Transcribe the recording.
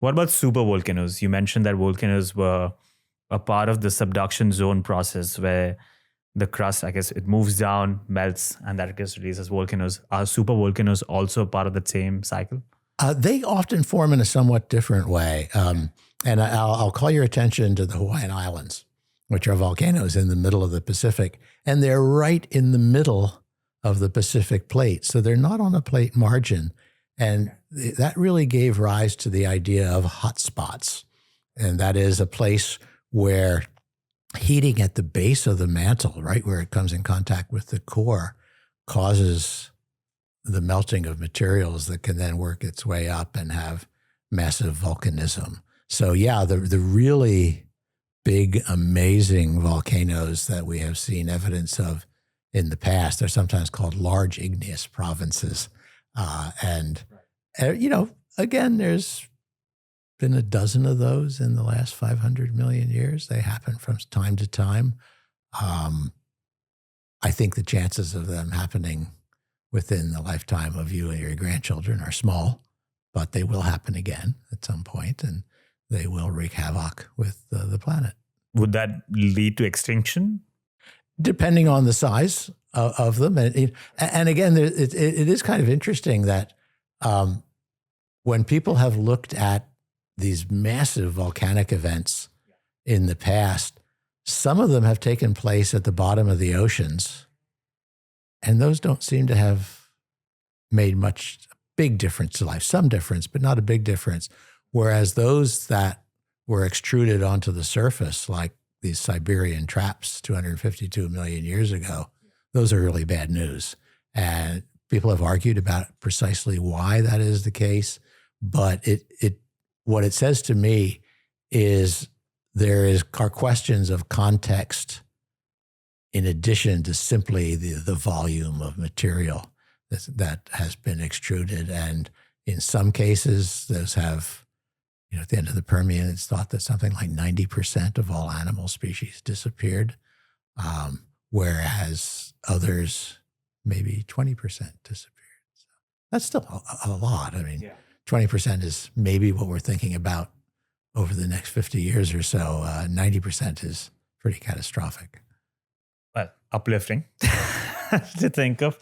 What about supervolcanoes? You mentioned that volcanoes were a part of the subduction zone process where the crust, I guess, it moves down, melts, and that gets released as volcanoes. Are supervolcanoes also part of the same cycle? They often form in a somewhat different way. And I'll call your attention to the Hawaiian Islands, which are volcanoes in the middle of the Pacific. And they're right in the middle of the Pacific plate. So they're not on a plate margin. And that really gave rise to the idea of hotspots. And that is a place where heating at the base of the mantle, right where it comes in contact with the core, causes the melting of materials that can then work its way up and have massive volcanism. So yeah, the really big, amazing volcanoes that we have seen evidence of in the past are sometimes called large igneous provinces. Again, there's been a dozen of those in the last 500 million years. They happen from time to time. I think the chances of them happening within the lifetime of you and your grandchildren are small, but they will happen again at some point, and they will wreak havoc with the planet. Would that lead to extinction? Depending on the size of them. And again, it is kind of interesting that when people have looked at these massive volcanic events in the past, some of them have taken place at the bottom of the oceans, and those don't seem to have made big difference to life. Some difference, but not a big difference. Whereas those that were extruded onto the surface, like these Siberian traps 252 million years ago, those are really bad news. And people have argued about precisely why that is the case. But what it says to me is are questions of context in addition to simply the volume of material that has been extruded. And in some cases, those have, at the end of the Permian, it's thought that something like 90% of all animal species disappeared, whereas others, maybe 20% disappeared. So that's still a lot. I mean, 20% is maybe what we're thinking about over the next 50 years or so. 90% is pretty catastrophic. Well, uplifting to think of.